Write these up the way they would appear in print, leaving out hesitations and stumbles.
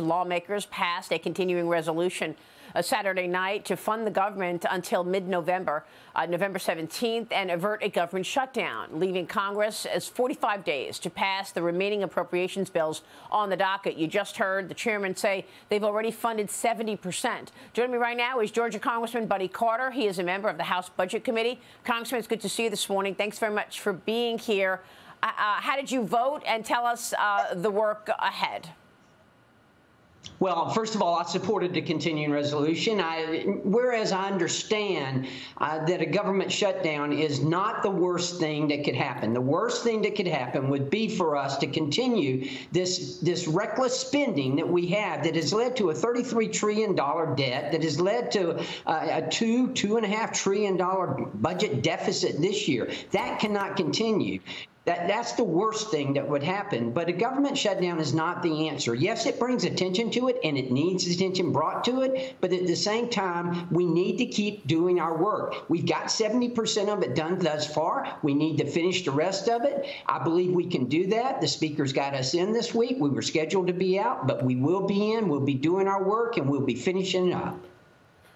Lawmakers passed a continuing resolution Saturday night to fund the government until mid-November, November 17th, and avert a government shutdown, leaving Congress as 45 days to pass the remaining appropriations bills on the docket. You just heard the chairman say they've already funded 70%. Joining me right now is Georgia Congressman Buddy Carter. He is a member of the House Budget Committee. Congressman, it's good to see you this morning. Thanks very much for being here. How did you vote? And tell us the work ahead. Well, first of all, I supported the continuing resolution. Whereas I understand that a government shutdown is not the worst thing that could happen. The worst thing that could happen would be for us to continue this reckless spending that we have that has led to a $33 trillion debt, that has led to a $2.5 trillion budget deficit this year. That cannot continue. That's the worst thing that would happen. But a government shutdown is not the answer. Yes, it brings attention to it, and it needs attention brought to it. But at the same time, we need to keep doing our work. We've got 70% of it done thus far. We need to finish the rest of it. I believe we can do that. The Speaker's got us in this week. We were scheduled to be out, but we will be in. We'll be doing our work, and we'll be finishing up.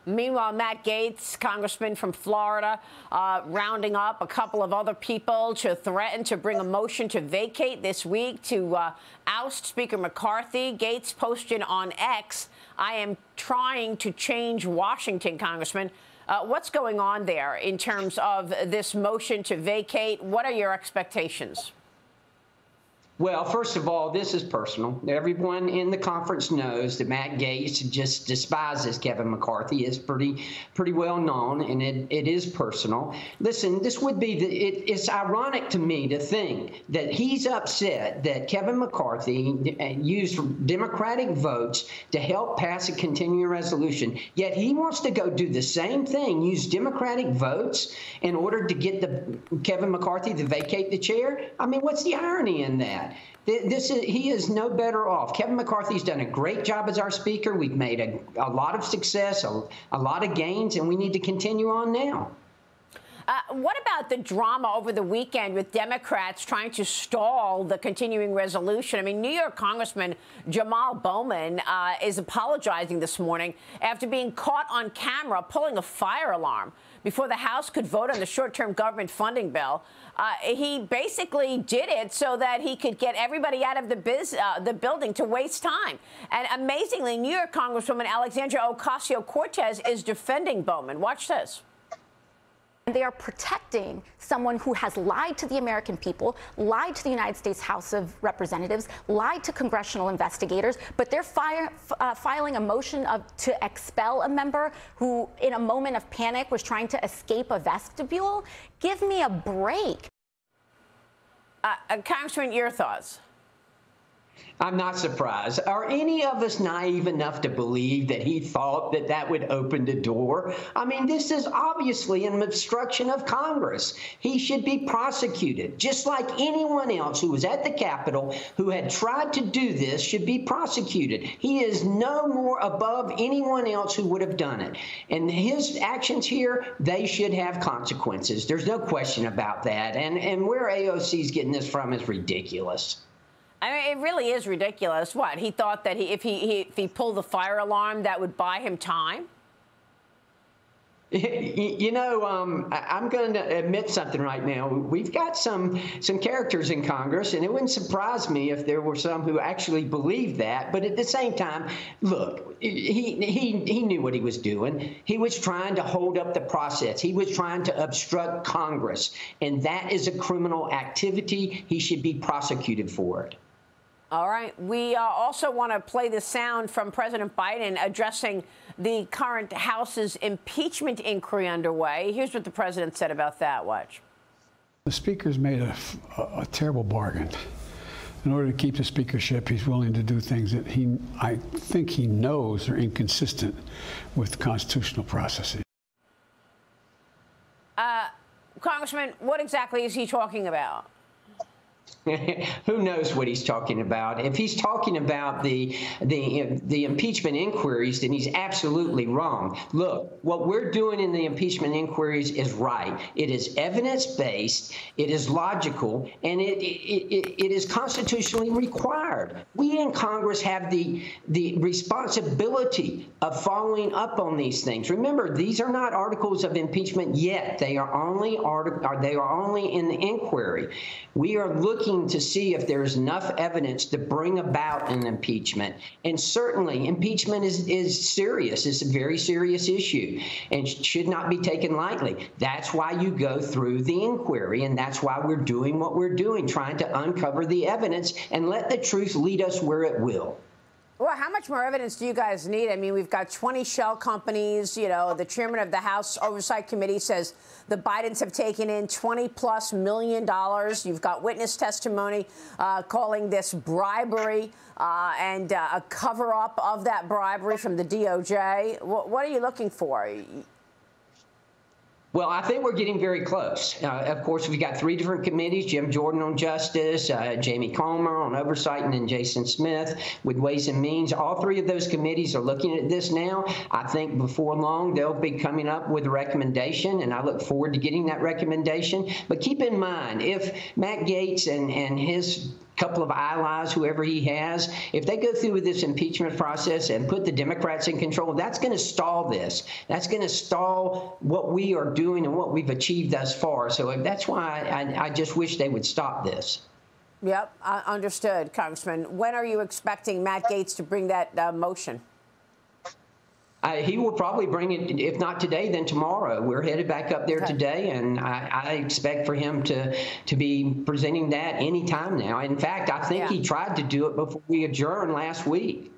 Meanwhile, Matt Gaetz, congressman from Florida, rounding up a couple of other people to threaten to bring a motion to vacate this week to oust Speaker McCarthy. Gaetz posted on X, "I am trying to change Washington, Congressman." What's going on there in terms of this motion to vacate? What are your expectations? Well, first of all, this is personal. Everyone in the conference knows that Matt Gaetz just despises Kevin McCarthy. It's pretty well known, and it is personal. Listen, this would be it's ironic to me to think that he's upset that Kevin McCarthy used Democratic votes to help pass a continuing resolution, yet he wants to go do the same thing, use Democratic votes in order to get Kevin McCarthy to vacate the chair. I mean, what's the irony in that? He is no better off. Kevin McCarthy's done a great job as our speaker. We've made a lot of success, a lot of gains, and we need to continue on now. What about the drama over the weekend with Democrats trying to stall the continuing resolution? I mean, New York Congressman Jamal Bowman is apologizing this morning after being caught on camera pulling a fire alarm before the House could vote on the short-term government funding bill. He basically did it so that he could get everybody out of the building to waste time. And amazingly, New York Congresswoman Alexandria Ocasio-Cortez is defending Bowman. Watch this. They are protecting someone who has lied to the American people, lied to the United States House of Representatives, lied to congressional investigators, but they're filing a motion to expel a member who, in a moment of panic, was trying to escape a vestibule. Give me a break. Congressman, your thoughts? I'm not surprised. Are any of us naive enough to believe that he thought that that would open the door? I mean, this is obviously an obstruction of Congress. He should be prosecuted, just like anyone else who was at the Capitol who had tried to do this should be prosecuted. He is no more above anyone else who would have done it. And his actions here, they should have consequences. There's no question about that. And where AOC is getting this from is ridiculous. I mean, it really is ridiculous. What, he thought that if he pulled the fire alarm, that would buy him time? You know, I'm going to admit something right now. We've got some characters in Congress, and it wouldn't surprise me if there were some who actually believed that. But at the same time, look, he knew what he was doing. He was trying to hold up the process. He was trying to obstruct Congress, and that is a criminal activity. He should be prosecuted for it. All right. We also want to play the sound from President Biden addressing the current House's impeachment inquiry underway. Here's what the president said about that. Watch. The Speaker's made a terrible bargain. In order to keep the speakership, he's willing to do things that I think he knows are inconsistent with constitutional processes. Congressman, what exactly is he talking about? Who knows what he's talking about? If he's talking about the impeachment inquiries, then he's absolutely wrong. Look, what we're doing in the impeachment inquiries is right. It is evidence-based, it is logical, and it is constitutionally required. We in Congress have the responsibility of following up on these things. Remember, these are not articles of impeachment yet. They are only in the inquiry. We are looking to see if there's enough evidence to bring about an impeachment. And certainly, impeachment is serious. It's a very serious issue and should not be taken lightly. That's why you go through the inquiry, and that's why we're doing what we're doing, trying to uncover the evidence and let the truth lead us where it will. Well, how much more evidence do you guys need? I mean, we've got 20 shell companies. You know, the chairman of the House Oversight Committee says the Bidens have taken in $20+ million. You've got witness testimony calling this bribery and a cover-up of that bribery from the DOJ. What are you looking for? Well, I think we're getting very close. Of course, we've got 3 different committees: Jim Jordan on Justice, Jamie Comer on Oversight, and then Jason Smith with Ways and Means. All 3 of those committees are looking at this now. I think before long, they'll be coming up with a recommendation, and I look forward to getting that recommendation. But keep in mind, if Matt Gaetz and his couple of allies, whoever he has, if they go through with this impeachment process and put the Democrats in control, that's going to stall this. That's going to stall what we are doing and what we've achieved thus far. So that's why I just wish they would stop this. Yep, understood, Congressman. When are you expecting Matt Gaetz to bring that motion? He will probably bring it, if not today, then tomorrow. We're headed back up there today, and I expect for him to be presenting that any time now. In fact, I think he tried to do it before we adjourned last week.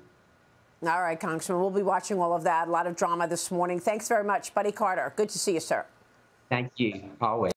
All right, Congressman, we'll be watching all of that. A lot of drama this morning. Thanks very much, Buddy Carter. Good to see you, sir. Thank you. Always.